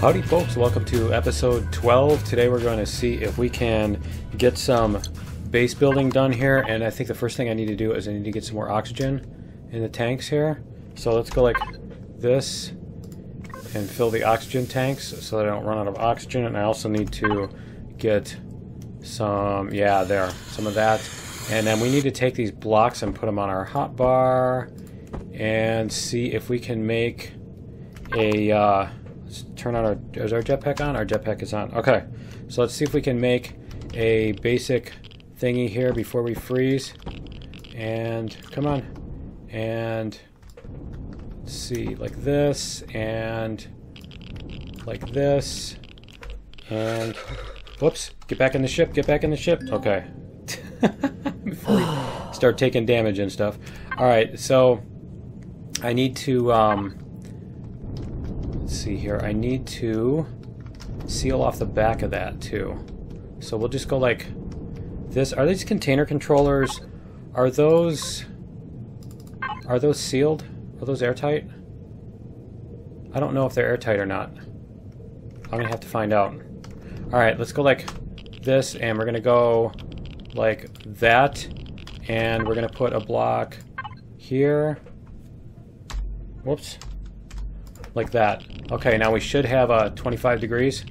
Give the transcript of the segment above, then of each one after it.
Howdy folks, welcome to episode 12. Today we're going to see if we can get some base building done here, and I think the first thing I need to do is I need to get some more oxygen in the tanks here. So let's go like this and fill the oxygen tanks so that I don't run out of oxygen, and I also need to get some, some of that. And then we need to take these blocks and put them on our hotbar and see if we can make a let's turn on is our jetpack on? Our jetpack is on. Okay, so let's see if we can make a basic thingy here before we freeze. And come on, and let's see, like this and like this, and whoops, get back in the ship, get back in the ship. Okay. Before we start taking damage and stuff. Alright, so I need to let's see here, I need to seal off the back of that too. So we'll just go like this. Are these container controllers, are those sealed? Are those airtight? I don't know if they're airtight or not. I'm gonna have to find out. Alright, let's go like this, and we're gonna go like that, and we're gonna put a block here. Whoops. Like that. Okay, now we should have 25 degrees.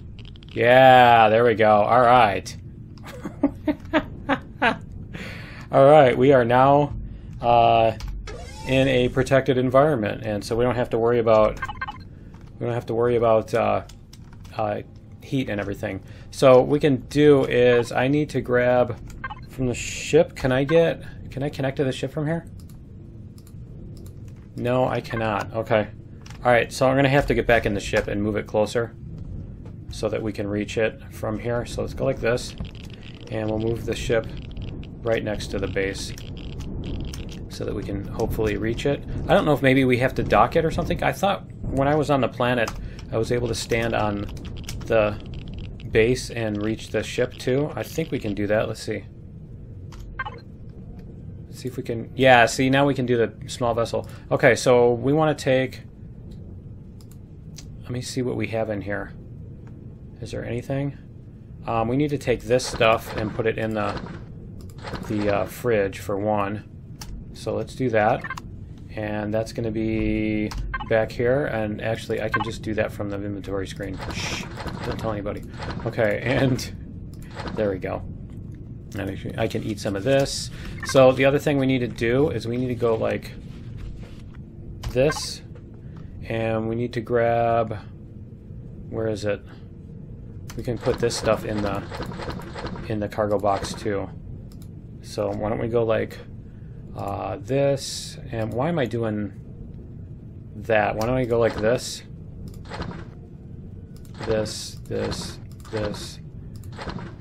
Yeah, there we go. Alright. Alright, we are now in a protected environment, and so we don't have to worry about heat and everything. So what we can do is I need to grab from the ship. Can I connect to the ship from here? No, I cannot. Okay. Alright, so I'm going to have to get back in the ship and move it closer so that we can reach it from here. So let's go like this, and we'll move the ship right next to the base so that we can hopefully reach it. I don't know if maybe we have to dock it or something. I thought when I was on the planet I was able to stand on the base and reach the ship too. I think we can do that. Let's see. Let's see if we can... Yeah, see, now we can do the small vessel. Okay, so we want to take... Let me see what we have in here. Is there anything? We need to take this stuff and put it in the fridge for one. So let's do that. And that's going to be back here. And actually, I can just do that from the inventory screen. Shh, don't tell anybody. Okay, and there we go. And actually, I can eat some of this. So the other thing we need to do is we need to go like this. And we need to grab, where is it? We can put this stuff in the cargo box too. So why don't we go like this? And why am I doing that? Why don't we go like this? This,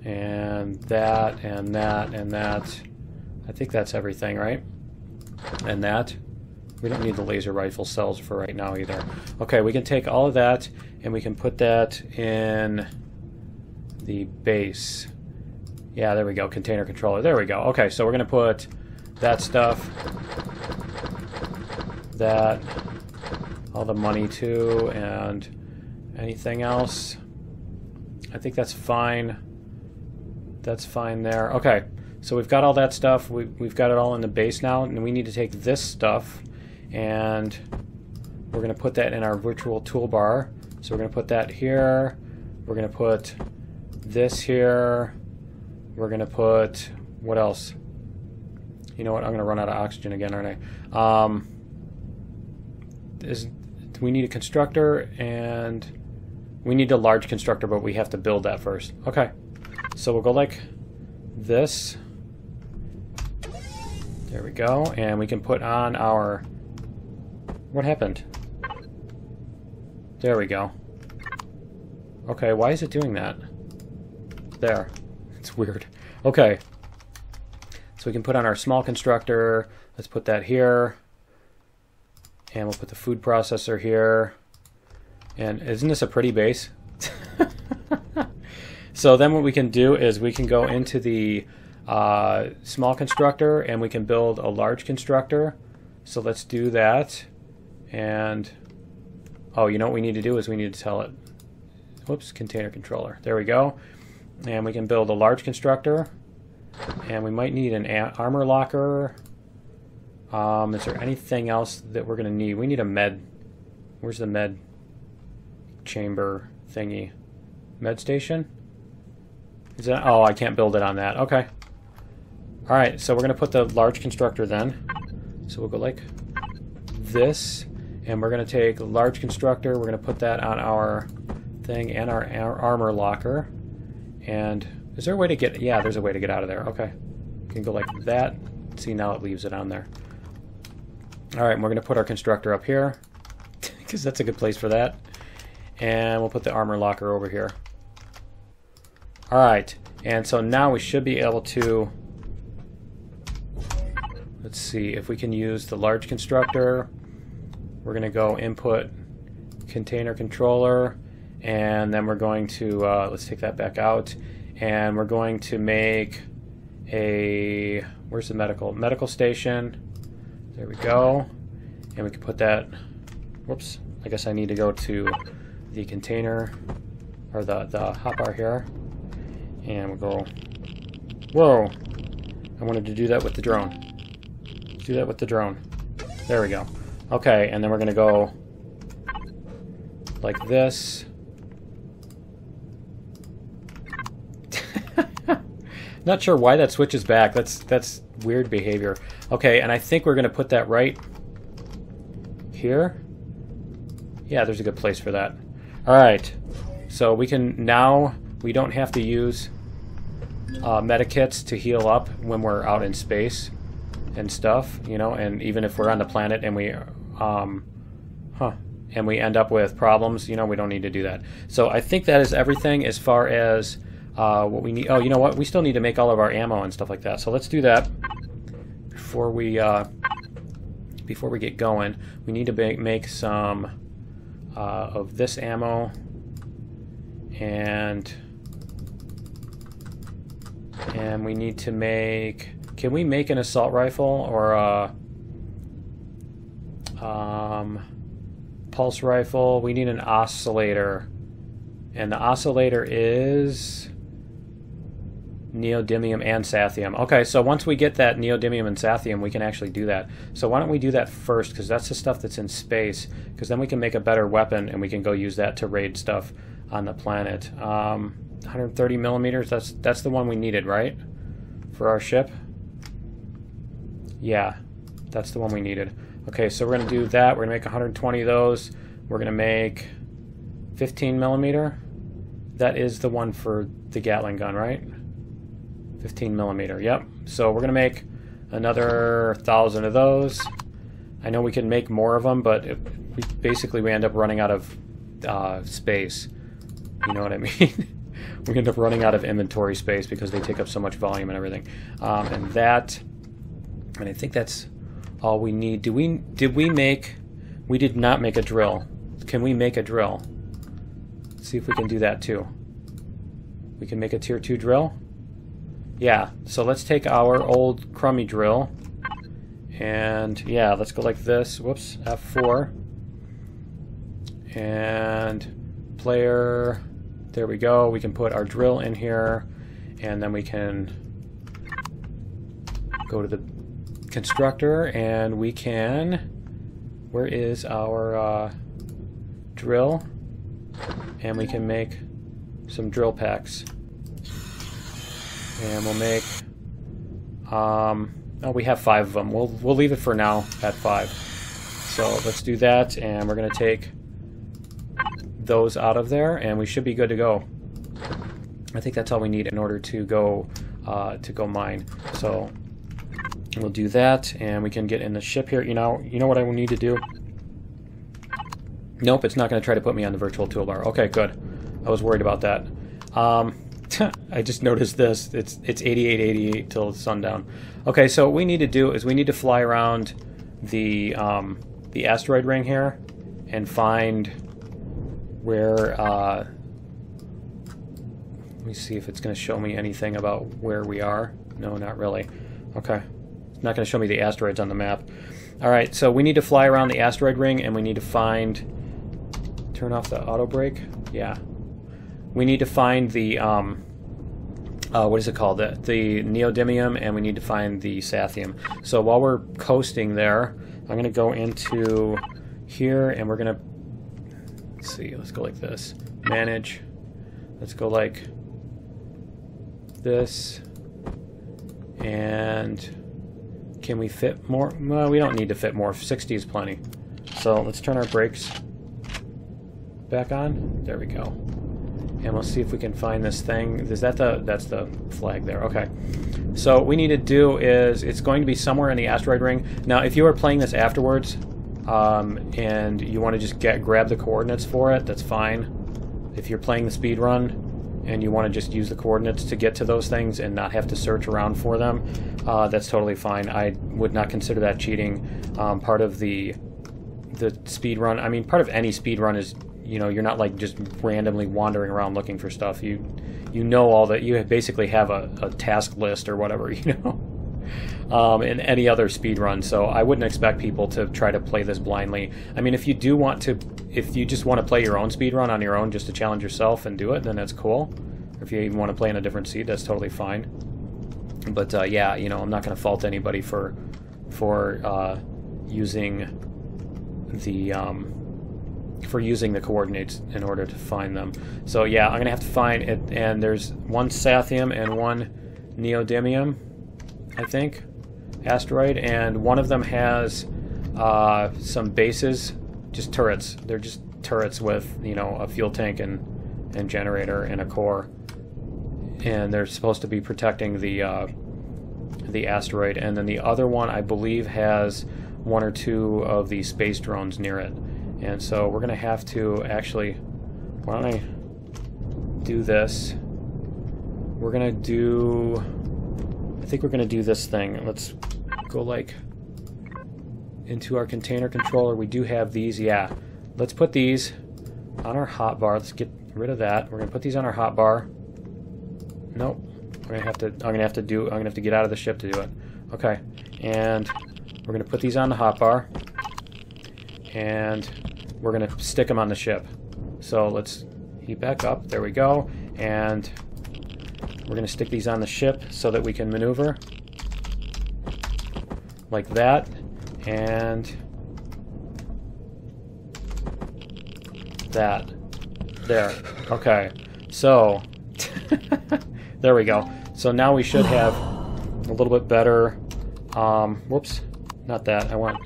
and that, and that, and that. I think that's everything, right? And that. We don't need the laser rifle cells for right now either. Okay, we can take all of that and we can put that in the base. Yeah, there we go. Container controller. There we go. Okay, so we're going to put that stuff, that, all the money too, and anything else. I think that's fine. That's fine there. Okay, so we've got all that stuff. We've got it all in the base now, and we need to take this stuff and we're going to put that in our virtual toolbar. So we're going to put that here. We're going to put this here. We're going to put, what else? You know what? I'm going to run out of oxygen again, aren't I? We need a constructor, and we need a large constructor, but we have to build that first. Okay. So we'll go like this. There we go. And we can put on our... What happened? There we go. Okay, why is it doing that? There. It's weird. Okay. So we can put on our small constructor. Let's put that here. And we'll put the food processor here. And isn't this a pretty base? So then what we can do is we can go into the small constructor and we can build a large constructor. So let's do that. And oh, you know what we need to do is we need to tell it whoops, container controller. There we go. And we can build a large constructor. And we might need an armor locker. Is there anything else that we're going to need? We need a med. Where's the med chamber thingy? Med station? Is that? Oh, I can't build it on that. Okay. Alright, so we're going to put the large constructor then. So we'll go like this. And we're going to take a large constructor. We're going to put that on our thing and our armor locker. And is there a way to get... Yeah, there's a way to get out of there. Okay. You can go like that. See, now it leaves it on there. Alright, and we're going to put our constructor up here. Because that's a good place for that. And we'll put the armor locker over here. Alright, and so now we should be able to... Let's see if we can use the large constructor. We're going to go input container controller, and then we're going to, let's take that back out, and we're going to make a, where's the medical station? There we go. And we can put that, whoops, I guess I need to go to the container, or the hotbar here, and we'll go, whoa, I wanted to do that with the drone. Do that with the drone. There we go. Okay, and then we're going to go like this. Not sure why that switches back. That's weird behavior. Okay, and I think we're going to put that right here. Yeah, there's a good place for that. Alright, so we can now, we don't have to use medikits to heal up when we're out in space and stuff, you know, and even if we're on the planet and we and we end up with problems, you know, we don't need to do that. So I think that is everything as far as what we need. Oh, you know what? We still need to make all of our ammo and stuff like that. So let's do that before we get going. We need to make some of this ammo, and we need to make. Can we make an assault rifle or a pulse rifle? We need an oscillator, and the oscillator is Neodymium and Sathium. Okay, so once we get that Neodymium and Sathium, we can actually do that. So why don't we do that first, because that's the stuff that's in space, because then we can make a better weapon and we can go use that to raid stuff on the planet. 130 millimeters, that's the one we needed, right? For our ship? Yeah, that's the one we needed. Okay, so we're going to do that. We're going to make 120 of those. We're going to make 15 millimeter. That is the one for the Gatling gun, right? 15 millimeter, yep. So we're going to make another 1,000 of those. I know we can make more of them, but we end up running out of space. You know what I mean? We end up running out of inventory space because they take up so much volume and everything. And I think that's all we need. We did not make a drill. Can we make a drill? Let's see if we can do that too. We can make a tier 2 drill? Yeah, so let's take our old crummy drill. And yeah, let's go like this. Whoops, F4. And player, there we go. We can put our drill in here, and then we can go to the constructor, and we can, where is our drill? And we can make some drill packs. And we'll make, oh, we have 5 of them. We'll leave it for now at 5. So let's do that, and we're going to take those out of there, and we should be good to go. I think that's all we need in order to go mine. So we'll do that, and we can get in the ship here. You know what I will need to do? Nope, it's not going to try to put me on the virtual toolbar. Okay, good. I was worried about that. I just noticed this. It's 8888 till sundown. Okay, so what we need to do is we need to fly around the asteroid ring here and find where. Let me see if it's going to show me anything about where we are. No, not really. Okay, it's not going to show me the asteroids on the map. All right, so we need to fly around the asteroid ring, and we need to find. Turn off the auto brake. Yeah. we need to find the what is it called? The Neodymium, and we need to find the Sathium. So while we're coasting there, I'm going to go into here, and we're going to, let's see, let's go like this. Manage. Let's go like this. And can we fit more? Well, we don't need to fit more. 60 is plenty. So let's turn our brakes back on. There we go. And we'll see if we can find this thing. Is that that's the flag there. Okay. So what we need to do is, it's going to be somewhere in the asteroid ring. Now, if you are playing this afterwards, and you want to just grab the coordinates for it, that's fine. If you're playing the speed run and you want to just use the coordinates to get to those things and not have to search around for them, that's totally fine. I would not consider that cheating. Part of the speed run, I mean, part of any speed run is, you know, you're not like just randomly wandering around looking for stuff. You know all that. You basically have a task list or whatever, you know, in any other speed run. So I wouldn't expect people to try to play this blindly. I mean, if you do want to, if you just want to play your own speed run on your own just to challenge yourself and do it, then that's cool. Or if you even want to play in a different seed, that's totally fine. But yeah, you know, I'm not going to fault anybody for using the coordinates in order to find them. So yeah, I'm gonna have to find it, and there's one Sathium and one Neodymium, I think, asteroid, and one of them has some bases, just turrets. They're just turrets with, you know, a fuel tank and generator and a core, and they're supposed to be protecting the asteroid. And then the other one, I believe, has one or two of the space drones near it. And so we're going to have to actually, why don't I do this? We're going to do, I think we're going to do this thing. Let's go like into our container controller. We do have these, yeah. Let's put these on our hotbar. Let's get rid of that. We're going to put these on our hotbar. Nope. I'm going to have to get out of the ship to do it. Okay. And we're going to put these on the hotbar. And we're going to stick them on the ship. So let's heat back up. There we go. And we're going to stick these on the ship so that we can maneuver. Like that. And that. There. Okay. So, there we go. So now we should have a little bit better, whoops, not that. I want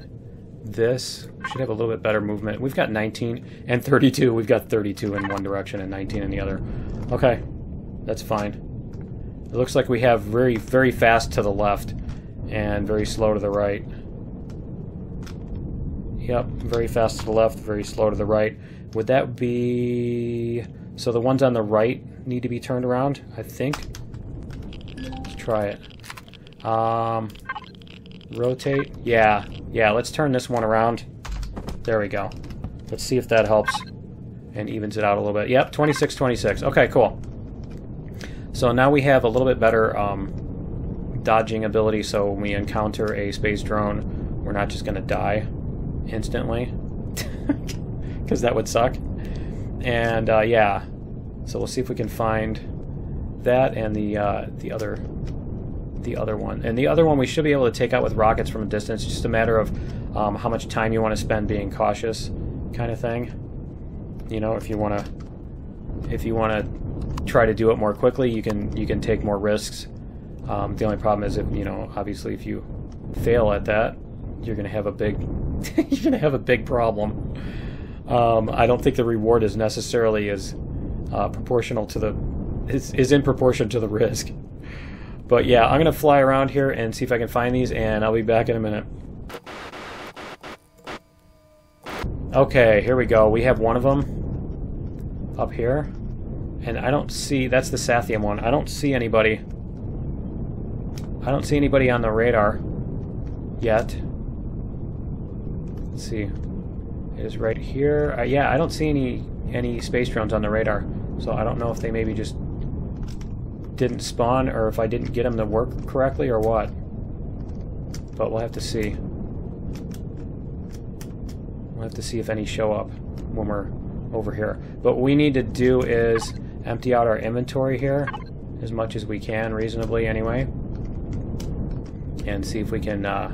this. We should have a little bit better movement. We've got 19 and 32. We've got 32 in one direction and 19 in the other. Okay, that's fine. It looks like we have very, very fast to the left and very slow to the right. Yep, very fast to the left, very slow to the right. Would that be... So the ones on the right need to be turned around, I think. Let's try it. Rotate. Yeah, let's turn this one around. There we go. Let's see if that helps and evens it out a little bit. Yep, 26-26. Okay, cool. So now we have a little bit better dodging ability, so when we encounter a space drone, we're not just going to die instantly, because that would suck. And yeah, so we'll see if we can find that and the other one. And the other one we should be able to take out with rockets from a distance. It's just a matter of how much time you want to spend being cautious, kind of thing. You know, if you want to try to do it more quickly, you can take more risks. The only problem is, if, you know, obviously if you fail at that, you're going to have a big problem. I don't think the reward is necessarily as proportional to is in proportion to the risk. But yeah, I'm going to fly around here and see if I can find these, and I'll be back in a minute. Okay, here we go. We have one of them up here. And I don't see... That's the Sathium one. I don't see anybody. I don't see anybody on the radar yet. Let's see. It is right here. Yeah, I don't see any space drones on the radar. So I don't know if they maybe just didn't spawn, or if I didn't get them to work correctly, or what. But we'll have to see. We'll have to see if any show up when we're over here. But what we need to do is, empty out our inventory here as much as we can, reasonably anyway, and see if we can. I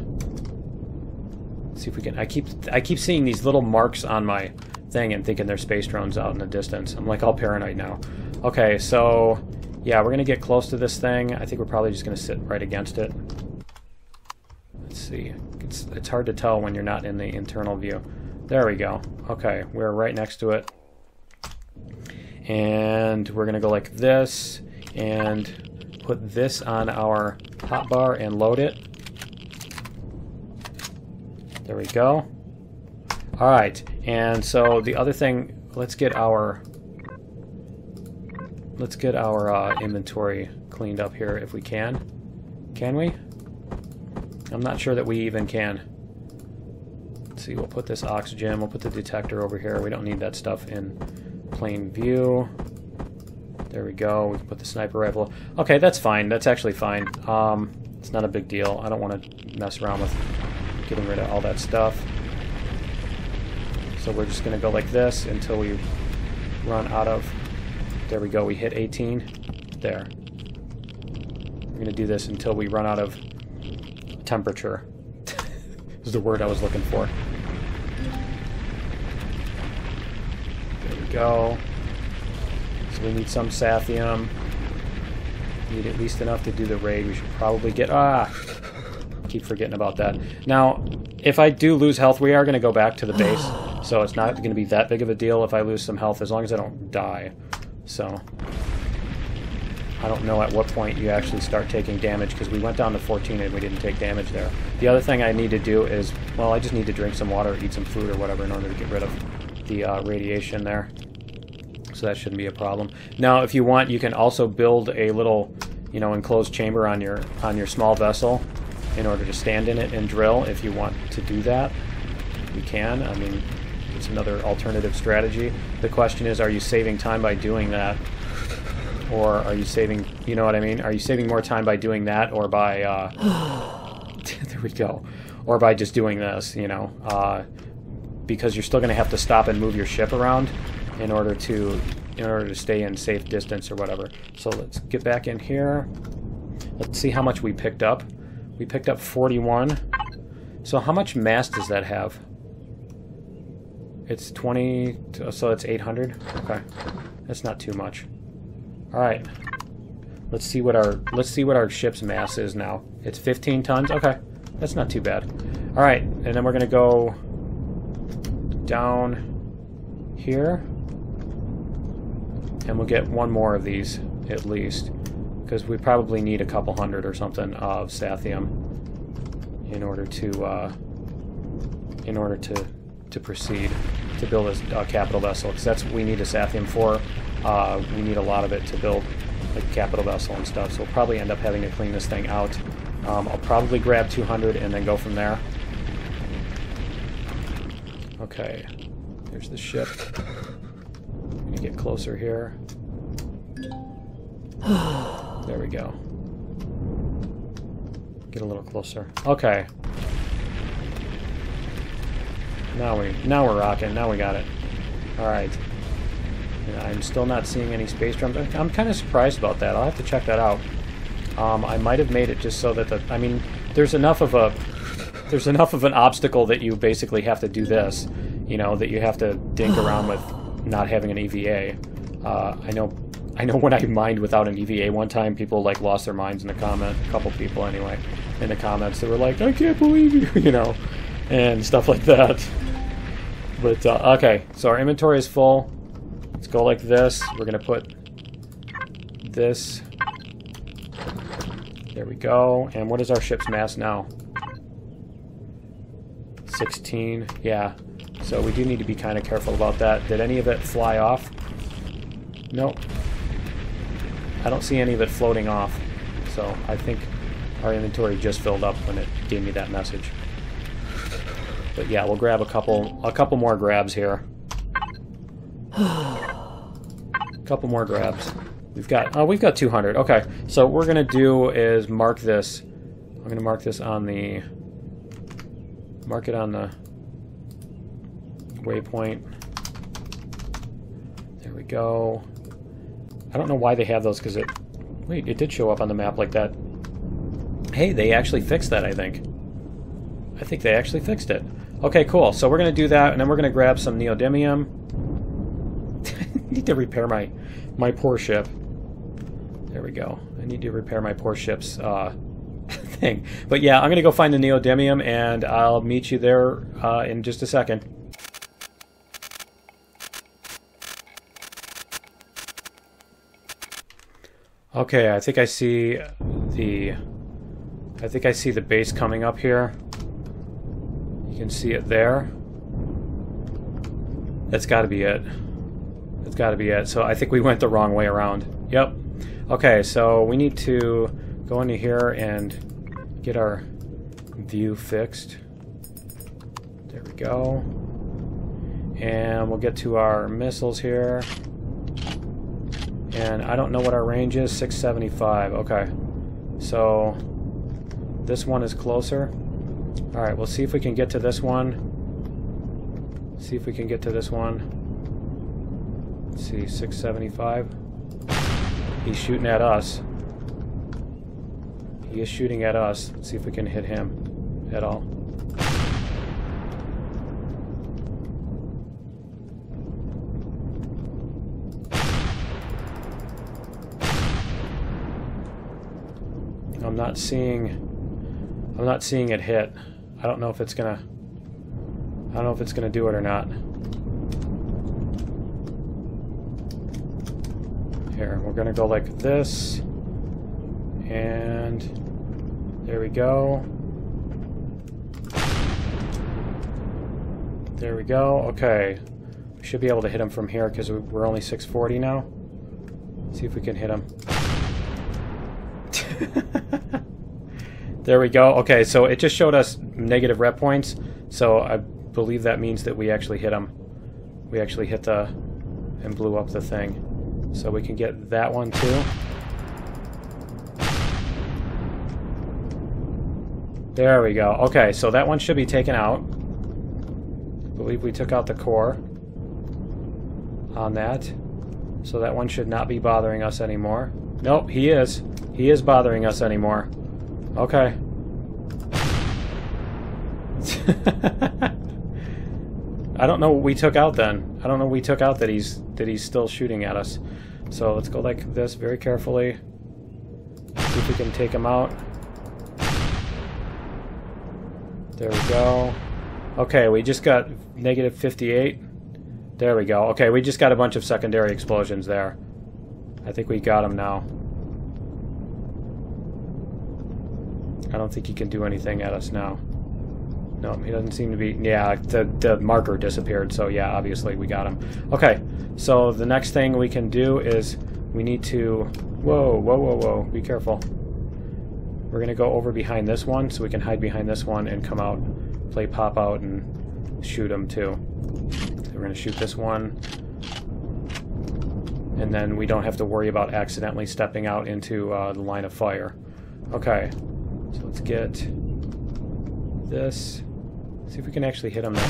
keep seeing these little marks on my thing and thinking they're space drones out in the distance. I'm like all paranoid now. Okay, so yeah, we're gonna get close to this thing. I think we're probably just gonna sit right against it. Let's see. It's hard to tell when you're not in the internal view. There we go. Okay, we're right next to it. And we're going to go like this and put this on our hotbar and load it. There we go. Alright, and so the other thing, let's get our inventory cleaned up here if we can. Can we? I'm not sure that we even can. Let's see, we'll put this oxygen, we'll put the detector over here. We don't need that stuff in plain view. There we go. We can put the sniper rifle. Okay, that's fine. That's actually fine. It's not a big deal. I don't want to mess around with getting rid of all that stuff. So we're just going to go like this until we run out of... There we go. We hit 18. There. We're going to do this until we run out of temperature. Is the word I was looking for. There we go. So we need some Sathium. Need at least enough to do the raid. We should probably get... keep forgetting about that. Now, if I do lose health, we are going to go back to the base. So it's not going to be that big of a deal if I lose some health, as long as I don't die. So... I don't know at what point you actually start taking damage, because we went down to 14 and we didn't take damage there. The other thing I need to do is, well, I just need to drink some water, eat some food or whatever in order to get rid of the radiation there. So that shouldn't be a problem. Now, if you want, you can also build a little, you know, enclosed chamber on your small vessel in order to stand in it and drill. If you want to do that, you can. I mean, it's another alternative strategy. The question is, are you saving time by doing that? Or are you saving, you know what I mean? Are you saving more time by doing that, or by, there we go, or by just doing this, you know? Because you're still going to have to stop and move your ship around in order to stay in safe distance or whatever. So let's get back in here. Let's see how much we picked up. We picked up 41. So how much mass does that have? It's 20, so it's 800. Okay, that's not too much. All right, let's see what our ship's mass is now. It's 15 tons. Okay, that's not too bad. All right, and then we're gonna go down here, and we'll get one more of these at least, because we probably need a couple hundred or something of Sathium in order to proceed to build a capital vessel, because that's what we need a Sathium for. We need a lot of it to build like a capital vessel and stuff, so we'll probably end up having to clean this thing out. I'll probably grab 200 and then go from there. Okay, there's the ship. I'm gonna get closer here. There we go. Get a little closer. Okay. Now we're rocking. Now we got it. All right. Yeah, I'm still not seeing any space drums. I'm kind of surprised about that. I'll have to check that out. I might have made it just so that I mean, there's enough of an obstacle that you basically have to do this, you know, that you have to dink around with not having an EVA. I know when I mined without an EVA one time, people like lost their minds in the comment. A couple people anyway in the comments, they were like, "I can't believe you," you know, and stuff like that. But okay, so our inventory is full. Let's go like this. We're gonna put this. There we go. And what is our ship's mass now? 16. Yeah. So we do need to be kind of careful about that. Did any of it fly off? Nope. I don't see any of it floating off. So I think our inventory just filled up when it gave me that message. But yeah, we'll grab a couple more grabs here. Couple more grabs. We've got 200. Okay, so what we're gonna do is mark this. I'm gonna mark this on the waypoint. There we go. I don't know why they have those, because it... Wait, it did show up on the map like that. Hey, they actually fixed that, I think. I think they actually fixed it. Okay, cool. So we're going to do that, and then we're going to grab some neodymium. I need to repair my poor ship. There we go. I need to repair my poor ship's thing. But yeah, I'm going to go find the neodymium, and I'll meet you there in just a second. Okay, I think I see the base coming up here. You can see it there. That's got to be it. That's got to be it. So I think we went the wrong way around. Yep. Okay, so we need to go into here and get our view fixed. There we go. And we'll get to our missiles here. And I don't know what our range is. 675. Okay. So this one is closer. Alright, we'll see if we can get to this one. See if we can get to this one. Let's see, 675. He's shooting at us. He is shooting at us. Let's see if we can hit him at all. I'm not seeing it hit. I don't know if it's gonna do it or not. Here, we're gonna go like this, and there we go. There we go. Okay, we should be able to hit him from here because we're only 640 now. Let's see if we can hit him. There we go. Okay, so it just showed us negative rep points, so I believe that means that we actually hit him. We actually hit and blew up the thing. So we can get that one too. There we go. Okay, so that one should be taken out. I believe we took out the core on that. So that one should not be bothering us anymore. Nope, he is. He is bothering us anymore. Okay. I don't know what we took out then. I don't know what we took out that he's still shooting at us. So let's go like this very carefully. See if we can take him out. There we go. Okay, we just got negative 58. There we go. Okay, we just got a bunch of secondary explosions there. I think we got him now. I don't think he can do anything at us now. No, he doesn't seem to be... Yeah, the marker disappeared, so yeah, obviously we got him. Okay, so the next thing we can do is we need to... Whoa, whoa, whoa, whoa, be careful. We're going to go over behind this one, so we can hide behind this one and come out, play pop out, and shoot him too. So we're going to shoot this one. And then we don't have to worry about accidentally stepping out into the line of fire. Okay. So let's get this. See if we can actually hit him there.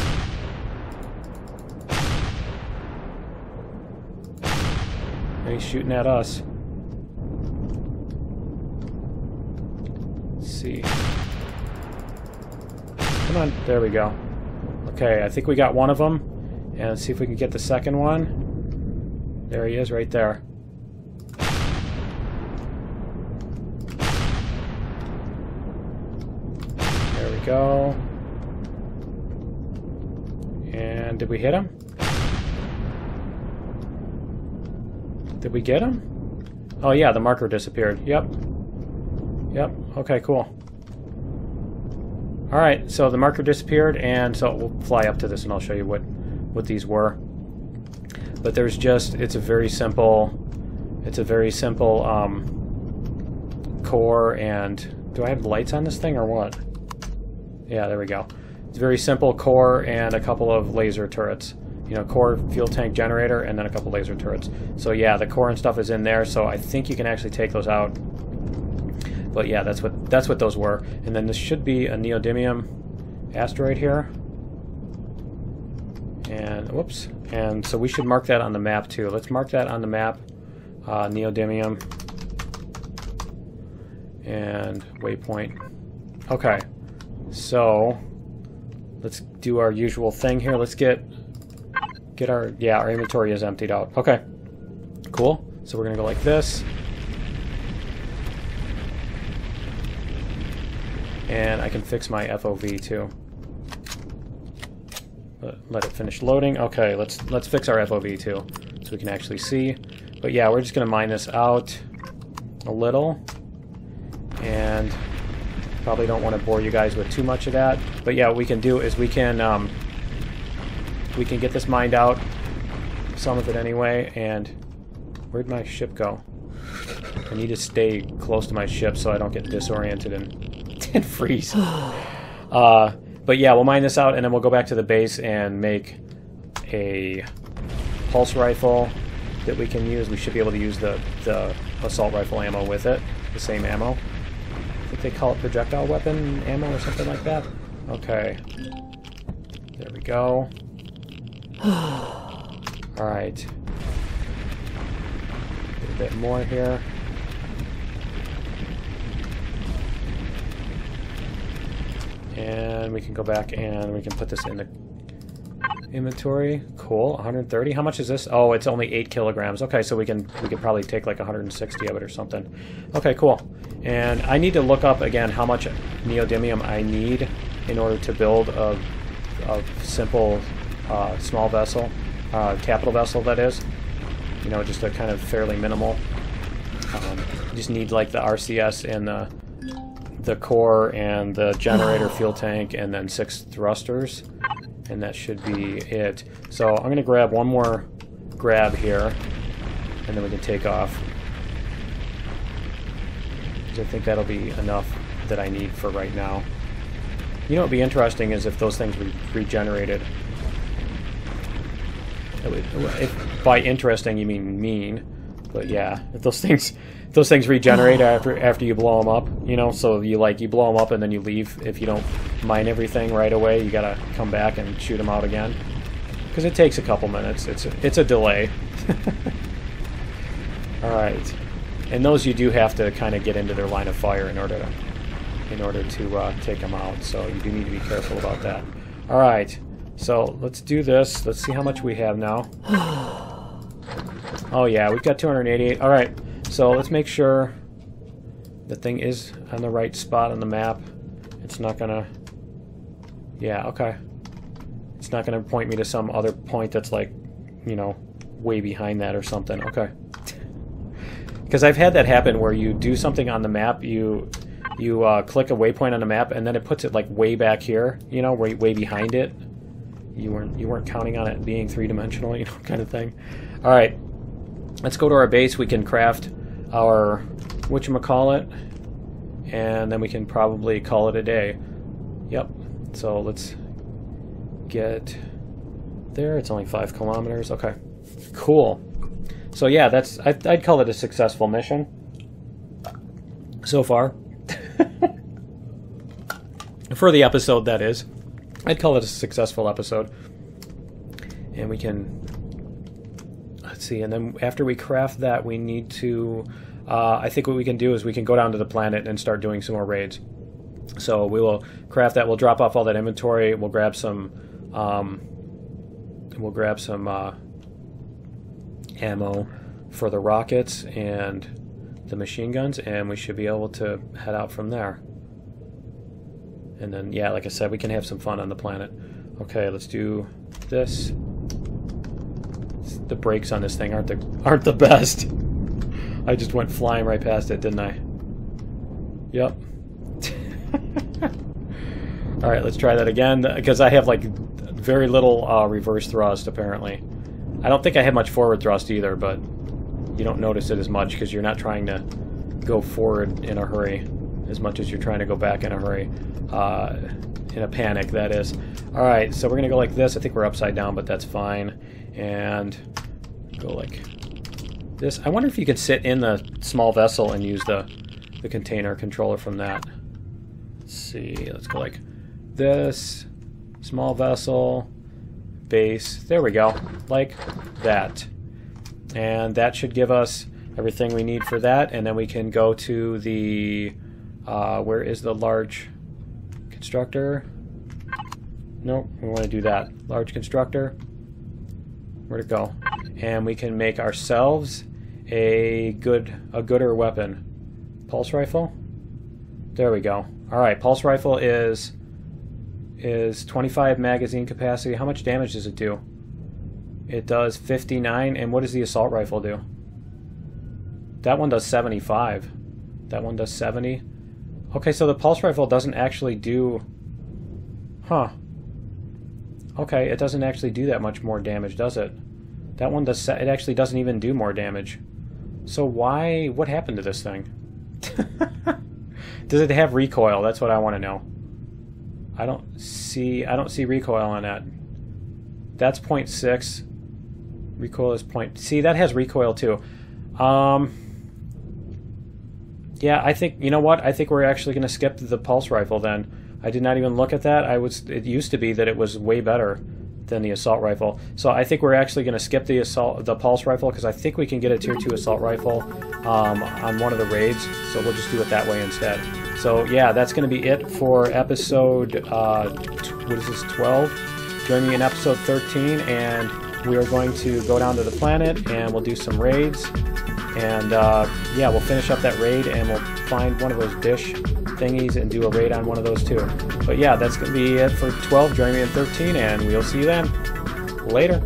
And he's shooting at us. Let's see. Come on. There we go. Okay, I think we got one of them. And let's see if we can get the second one. There he is right there. Go. And did we hit him? Did we get him? Oh yeah, the marker disappeared. Yep. Yep. Okay, cool. Alright, so the marker disappeared, and so we'll fly up to this and I'll show you what these were. But there's just, it's a very simple core, and do I have lights on this thing or what? Yeah, there we go. It's a very simple core and a couple of laser turrets. You know, core, fuel tank, generator, and then a couple laser turrets. So yeah, the core and stuff is in there, so I think you can actually take those out. But yeah, that's what those were. And then this should be a neodymium asteroid here. And, whoops. And so we should mark that on the map too. Let's mark that on the map Neodymium, and waypoint. Okay, so let's do our usual thing here. Let's get our inventory is emptied out. Okay, cool. So we're gonna go like this, and I can fix my FOV too. Let it finish loading. Okay, let's fix our FOV too, so we can actually see. But yeah, we're just gonna mine this out a little, and probably don't want to bore you guys with too much of that. But yeah, what we can do is we can get this mined out, some of it anyway. And where'd my ship go? I need to stay close to my ship so I don't get disoriented and freeze. But yeah, we'll mine this out, and then we'll go back to the base and make a pulse rifle that we can use. We should be able to use the assault rifle ammo with it, the same ammo. I think they call it projectile weapon ammo or something like that. Okay. There we go. Alright. A bit more here. And we can go back and we can put this in the inventory. Cool. 130. How much is this? Oh, it's only 8 kilograms. Okay, so we could probably take like 160 of it or something. Okay, cool. And I need to look up again how much neodymium I need in order to build a simple small vessel, capital vessel that is. You know, just a kind of fairly minimal. You just need like the RCS and the core and the generator fuel tank and then 6 thrusters, and that should be it. So I'm gonna grab one more grab here, and then we can take off, because I think that'll be enough that I need for right now. You know what would be interesting is if those things regenerated. If by interesting you mean, but yeah, if those things regenerate after you blow them up, you know, so you blow them up and then you leave. If you don't mine everything right away, you gotta come back and shoot them out again, because it takes a couple minutes. It's a delay. All right, and those you do have to kind of get into their line of fire in order to take them out. So you do need to be careful about that. All right, so let's do this. Let's see how much we have now. Oh yeah, we've got 288. All right. So let's make sure the thing is on the right spot on the map. It's not gonna... Yeah, okay. It's not gonna point me to some other point that's like, you know, way behind that or something. Okay. Because I've had that happen where you do something on the map, you click a waypoint on the map, and then it puts it like way back here, you know, way behind it. You weren't counting on it being three-dimensional, you know, kind of thing. All right. Let's go to our base. We can craft our whatchamacallit, and then we can probably call it a day. Yep. So let's get there. It's only 5 kilometers. Okay. Cool. So yeah, I'd call it a successful mission so far. For the episode, that is. I'd call it a successful episode. And we can... Let's see, and then after we craft that, we need to... I think what we can do is we can go down to the planet and start doing some more raids. So we will craft that. We'll drop off all that inventory. We'll grab some... ammo for the rockets and the machine guns, and we should be able to head out from there. And then, yeah, like I said, we can have some fun on the planet. Okay, let's do this. The brakes on this thing aren't the best. I just went flying right past it, didn't I? Yep. All right, let's try that again, because I have like very little reverse thrust apparently. I don't think I have much forward thrust either, but you don't notice it as much because you're not trying to go forward in a hurry as much as you're trying to go back in a hurry. In a panic, that is. All right, so we're gonna go like this. I think we're upside down, but that's fine. And go like this. I wonder if you could sit in the small vessel and use the container controller from that. Let's see. Let's go like this. Small vessel. Base. There we go. Like that. And that should give us everything we need for that, and then we can go to the where is the large constructor? Nope, we want to do that. Large constructor. Where'd it go? And we can make ourselves a gooder weapon. Pulse rifle? There we go. Alright, pulse rifle is 25 magazine capacity. How much damage does it do? It does 59, and what does the assault rifle do? That one does 75. That one does 70. Okay, so the pulse rifle doesn't actually do... Huh. Okay, it doesn't actually do that much more damage, does it? That one does... It actually doesn't even do more damage. So why... What happened to this thing? Does it have recoil? That's what I want to know. I don't see recoil on that. That's 0.6. Recoil is point... See, that has recoil too. Yeah, I think... You know what? I think we're actually going to skip the pulse rifle then. I did not even look at that. It used to be that it was way better than the assault rifle. So I think we're actually going to skip the pulse rifle, because I think we can get a tier 2 assault rifle on one of the raids. So we'll just do it that way instead. So yeah, that's going to be it for episode, what is this, 12? Join me in episode 13, and we are going to go down to the planet, and we'll do some raids. And yeah, we'll finish up that raid, and we'll find one of those dish thingies and do a raid on one of those too. But yeah, that's going to be it for 12. Join me in 13, and we'll see you then. Later.